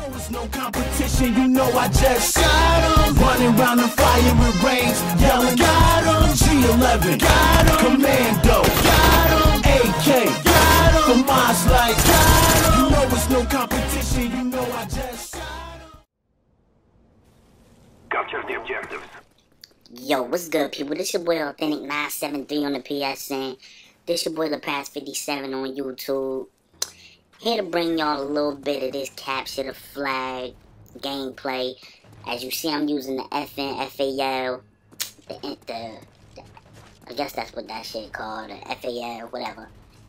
know it's no competition, you know I just got 'em. Running round the fire range, yelling, got 'em. G11, got 'em. Commando, got 'em. AK, got 'em. For Mars Light, got 'em. You know it's no competition, you know I just got 'em. Capture the objectives. Yo, what's good, people? This your boy Authentic 973 on the PSN. This your boy LaPaz57 on YouTube. Here to bring y'all a little bit of this capture the flag gameplay. As you see, I'm using the FN FAL. I guess that's what that shit called, the FAL, whatever.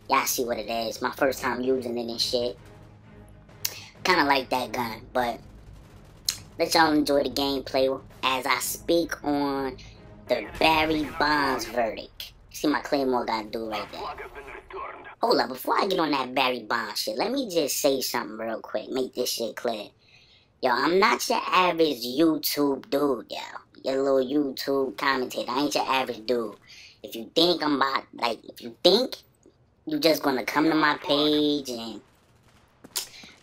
Y'all see what it is. My first time using it and shit. Kind of like that gun, but let y'all enjoy the gameplay as I speak on the Barry Bonds verdict. See my Claymore got to do right there. Hold up, before I get on that Barry Bonds shit, let me just say something real quick. Make this shit clear. Yo, I'm not your average YouTube dude, yo. Your little YouTube commentator. I ain't your average dude. If you think I'm about, like, if you think you just gonna come to my page and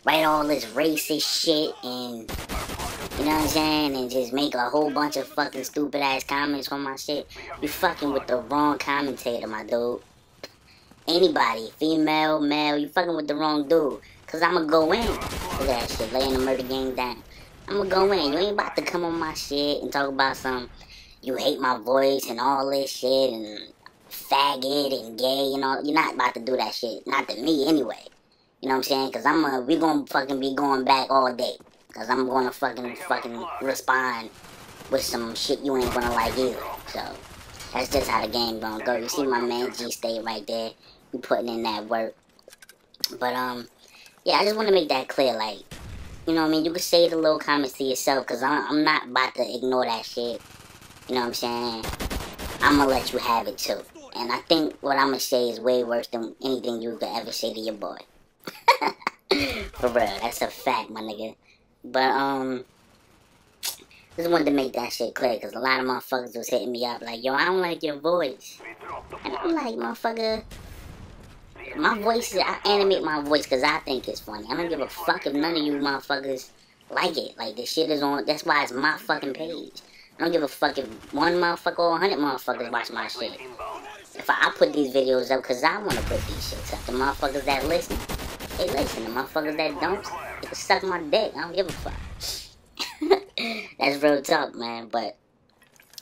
write all this racist shit and, you know what I'm saying, and just make a whole bunch of fucking stupid ass comments on my shit, you fucking with the wrong commentator, my dude. Anybody, female, male, you fucking with the wrong dude. Cause I'ma go in. Look at that shit, laying the murder game down. I'ma go in. You ain't about to come on my shit and talk about some, you hate my voice and all this shit and faggot and gay and all. You're not about to do that shit. Not to me anyway. You know what I'm saying? Cause we gonna fucking be going back all day. Cause I'm gonna fucking respond with some shit you ain't gonna like either. So that's just how the game gonna go. You see my man G-State right there. We putting in that work. But yeah, I just want to make that clear. Like, you know what I mean? You can say the little comments to yourself. Cause I'm not about to ignore that shit. You know what I'm saying? I'm gonna let you have it too. And I think what I'm gonna say is way worse than anything you could ever say to your boy. For real, that's a fact, my nigga. But just wanted to make that shit clear, cause a lot of motherfuckers was hitting me up like, yo, I don't like your voice. And I'm like, motherfucker, my voice, I animate my voice cause I think it's funny. I don't give a fuck if none of you motherfuckers like it. Like, the shit is on, that's why it's my fucking page. I don't give a fuck if one motherfucker or 100 motherfuckers watch my shit. If I put these videos up cause I wanna put these shits up. The motherfuckers that listen, they listen. The motherfuckers that don't, they can suck my dick. I don't give a fuck. That's real talk, man. But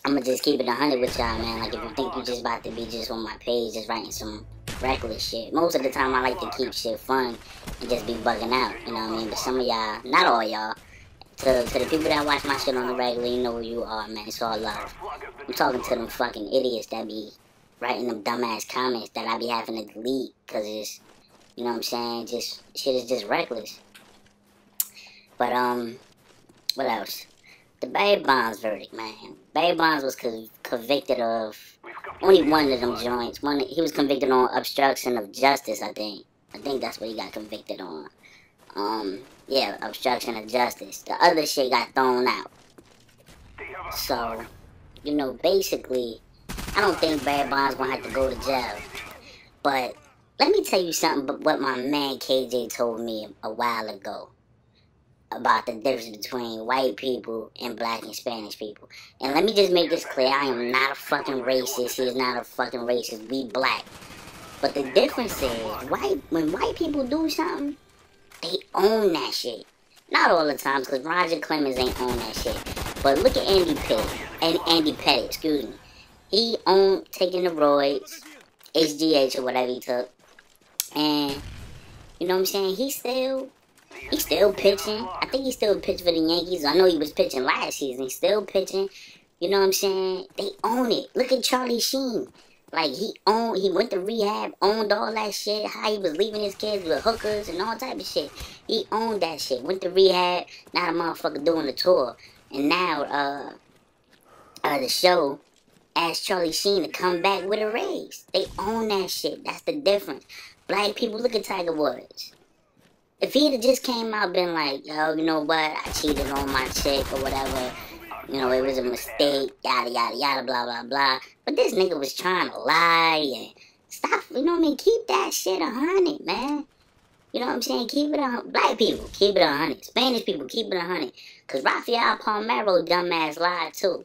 I'ma just keep it 100 with y'all, man. Like, if you think you just about to be just on my page, just writing some reckless shit. Most of the time, I like to keep shit fun and just be bugging out. You know what I mean? But some of y'all, not all y'all, to the people that watch my shit on the regular, you know who you are, man. It's all love. I'm talking to them fucking idiots that be writing them dumbass comments that I be having to delete because it's, you know what I'm saying, just, shit is just reckless. But, what else? The Barry Bonds verdict, man. Barry Bonds was convicted of only one of them joints. He was convicted on obstruction of justice, I think. I think that's what he got convicted on. Yeah, obstruction of justice. The other shit got thrown out. So, you know, basically, I don't think Barry Bonds gonna have to go to jail. But let me tell you something what my man KJ told me a while ago about the difference between white people and black and Spanish people. And let me just make this clear, I am not a fucking racist. He is not a fucking racist. We black. But the difference is, when white people do something, they own that shit. Not all the time, because Roger Clemens ain't own that shit. But look at Andy Pettit, excuse me. He owned taking the roids, HGH or whatever he took. And, you know what I'm saying, he's still pitching. I think he still pitched for the Yankees. I know he was pitching last season. He's still pitching. You know what I'm saying? They own it. Look at Charlie Sheen. Like, he went to rehab, owned all that shit, how he was leaving his kids with hookers and all type of shit. He owned that shit. Went to rehab, now the motherfucker doing the tour. And now, the show asked Charlie Sheen to come back with a raise. They own that shit. That's the difference. Black people, look at Tiger Woods. If he had just came out been like, yo, you know what, I cheated on my chick or whatever, you know, it was a mistake, yada, yada, yada, blah, blah, blah. But this nigga was trying to lie and stop, you know what I mean? Keep that shit 100, man. You know what I'm saying? Keep it 100. Black people, keep it 100. Spanish people, keep it 100. Because Rafael Palmeiro dumbass lied too.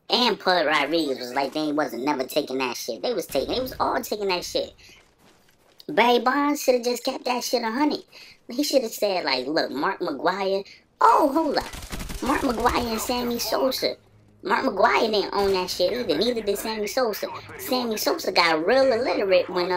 And Pud Rodriguez was like, they wasn't never taking that shit. They was all taking that shit. Barry Bonds should have just kept that shit 100. He should have said, like, look, Mark McGwire. Oh, hold up. Mark McGwire and Sammy Sosa. Mark McGwire didn't own that shit either. Neither did Sammy Sosa. Sammy Sosa got real illiterate when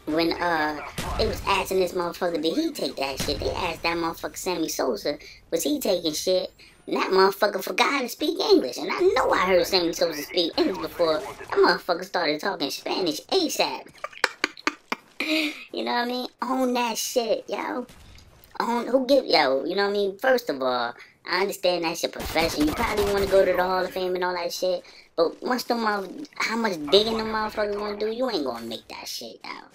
they was asking this motherfucker, did he take that shit? They asked that motherfucker Sammy Sosa, was he taking shit? And that motherfucker forgot how to speak English. And I know I heard Sammy Sosa speak English before that motherfucker started talking Spanish ASAP. You know what I mean? Own that shit, yo. Yo, you know what I mean? First of all, I understand that's your profession. You probably want to go to the Hall of Fame and all that shit. But once how much digging the motherfuckers gonna do, you ain't gonna make that shit out.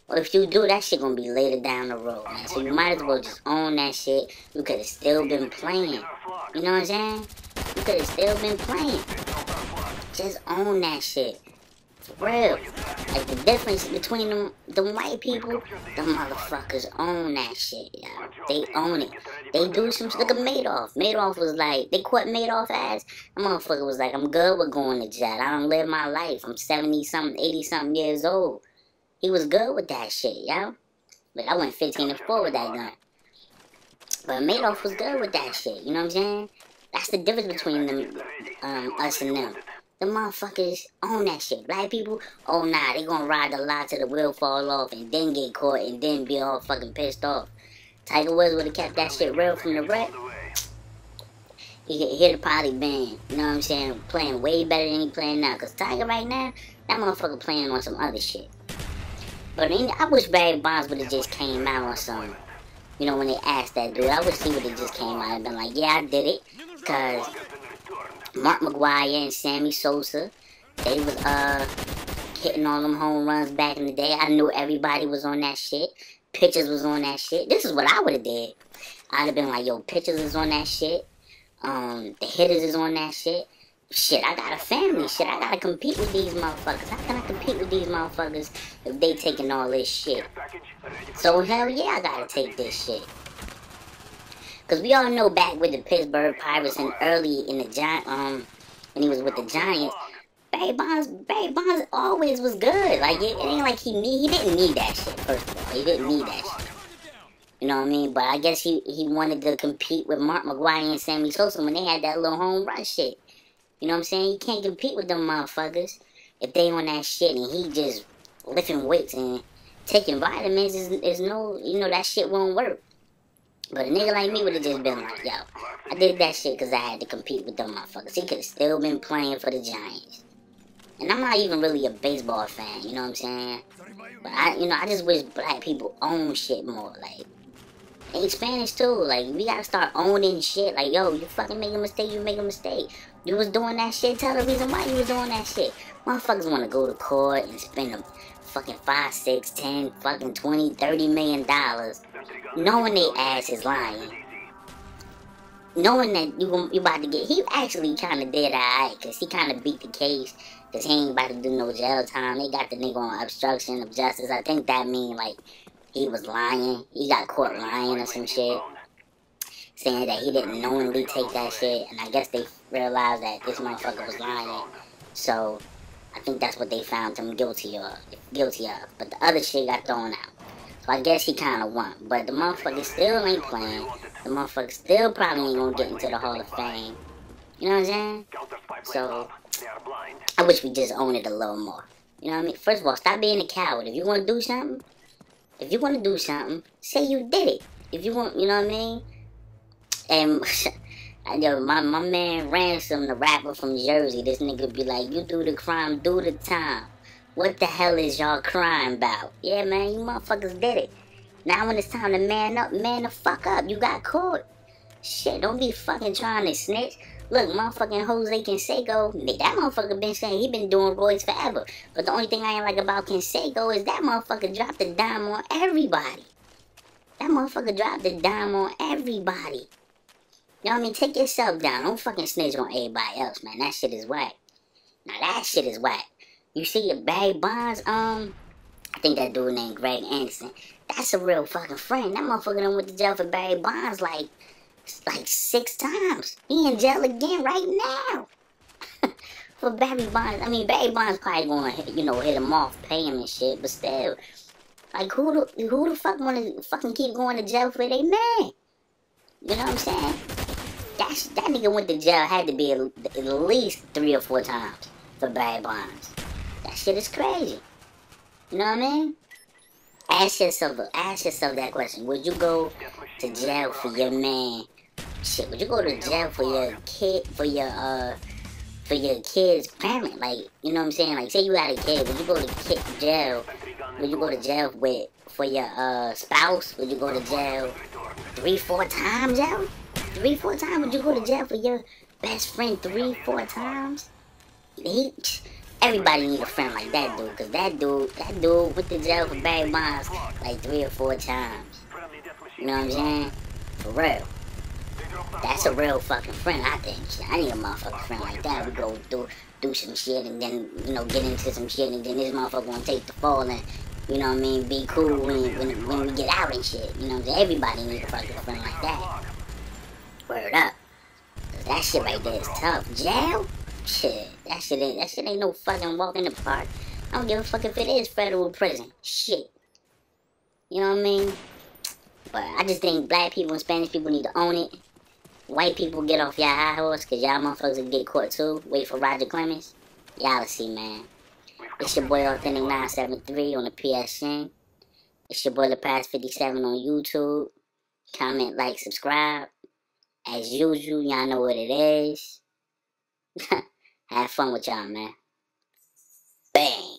Or if you do, that shit gonna be later down the road, man. So you might as well just own that shit. You could have still been playing. You know what I'm saying? You could have still been playing. Just own that shit. For real. Like, the difference between them white people, them motherfuckers own that shit, yo. They own it. They do some shit. Look at Madoff. Madoff was like, they caught Madoff ass. That motherfucker was like, I'm good with going to jail. I don't live my life. I'm 70-something, 80-something years old. He was good with that shit, yo. But I went 15-4 with that gun. But Madoff was good with that shit, you know what I'm saying? That's the difference between them, us and them. The motherfuckers own that shit. Black people, oh nah, they gonna ride the lie till the wheel fall off and then get caught and then be all fucking pissed off. Tiger Woods would've kept that shit real from the wreck. He'd have probably been, you know what I'm saying, playing way better than he playing now. Cause Tiger right now, that motherfucker playing on some other shit. But I wish Barry Bonds would've just came out on some, you know, when they asked that dude, I wish he would've just came out and been like, yeah, I did it. Cause Mark McGwire and Sammy Sosa, they was hitting all them home runs back in the day. I knew everybody was on that shit. Pitchers was on that shit. This is what I would have did. I'd have been like, yo, pitchers is on that shit. The hitters is on that shit. Shit, I got a family. Shit, I gotta compete with these motherfuckers. How can I compete with these motherfuckers if they taking all this shit? So hell yeah, I gotta take this shit. Cause we all know back with the Pittsburgh Pirates and early in the when he was with the Giants, Barry Bonds always was good. Like it ain't like he didn't need that shit. First of all, he didn't need that shit. You know what I mean? But I guess he wanted to compete with Mark McGwire and Sammy Sosa when they had that little home run shit. You know what I'm saying? You can't compete with them motherfuckers if they on that shit and he just lifting weights and taking vitamins is no, you know, that shit won't work. But a nigga like me would have just been like, yo, I did that shit because I had to compete with them motherfuckers. He could have still been playing for the Giants. And I'm not even really a baseball fan, you know what I'm saying? But I just wish black people own shit more. Like, and Spanish too. Like, we gotta start owning shit. Like, yo, you fucking make a mistake, you make a mistake. You was doing that shit, tell the reason why you was doing that shit. Motherfuckers wanna go to court and spend a fucking 5, 6, 10, fucking 20, 30 million dollars. Knowing they ass is lying. Knowing that you about to get... He actually kind of did alright, because he kind of beat the case. Because he ain't about to do no jail time. They got the nigga on obstruction of justice. I think that mean, like, he was lying. He got caught lying or some shit. Saying that he didn't knowingly take that shit. And I guess they realized that this motherfucker was lying. So, I think that's what they found him guilty of. But the other shit got thrown out. So I guess he kind of won. But the motherfucker still ain't playing. The motherfucker still probably ain't gonna get into the Hall of Fame. You know what I'm saying? So, I wish we just owned it a little more. You know what I mean? First of all, stop being a coward. If you want to do something, say you did it. If you want, you know what I mean? And, yo, my man Ransom, the rapper from Jersey, this nigga be like, you do the crime, do the time. What the hell is y'all crying about? Yeah, man, you motherfuckers did it. Now when it's time to man up, man the fuck up. You got caught. Shit, don't be fucking trying to snitch. Look, motherfucking Jose Canseco, that motherfucker been saying he been doing roids forever. But the only thing I ain't like about Canseco is that motherfucker dropped the dime on everybody. That motherfucker dropped the dime on everybody. You know what I mean? Take yourself down. Don't fucking snitch on everybody else, man. That shit is whack. Now that shit is whack. You see your Barry Bonds, I think that dude named Greg Anderson. That's a real fucking friend. That motherfucker done went to jail for Barry Bonds like 6 times. He in jail again right now. For Barry Bonds. I mean, Barry Bonds probably gonna, hit him off, pay him and shit, but still. Like, who the fuck wanna fucking keep going to jail for they man? You know what I'm saying? That nigga went to jail, had to be at least 3 or 4 times for Barry Bonds. That shit is crazy. You know what I mean? Ask yourself that question. Would you go to jail for your man? Shit, would you go to jail for your kid, for your kid's parent? Like, you know what I'm saying? Like, say you had a kid, would you go to jail? Would you go to jail for your spouse? Would you go to jail 3, 4 times, yo? 3, 4 times? Would you go to jail for your best friend 3, 4 times? Everybody need a friend like that dude, cause that dude went to jail for Barry Bonds like 3 or 4 times. You know what I'm saying? For real. That's a real fucking friend, I think. I need a motherfucking friend like that. We go do some shit and then, get into some shit and then this motherfucker gonna take the fall and, you know what I mean, be cool when we get out and shit. You know what I'm saying? Everybody need a fucking friend like that. Word up. Cause that shit right there is tough. Jail? Shit, that shit ain't no fucking walk in the park. I don't give a fuck if it is federal prison. Shit. You know what I mean? But I just think black people and Spanish people need to own it. White people get off y'all high horse, cause y'all motherfuckers will get caught too. Wait for Roger Clemens. Y'all see, man. It's your boy Authentic 973 on the PSN. It's your boy LaPaz 57 on YouTube. Comment, like, subscribe. As usual, y'all know what it is. Have fun with y'all, man. Bang.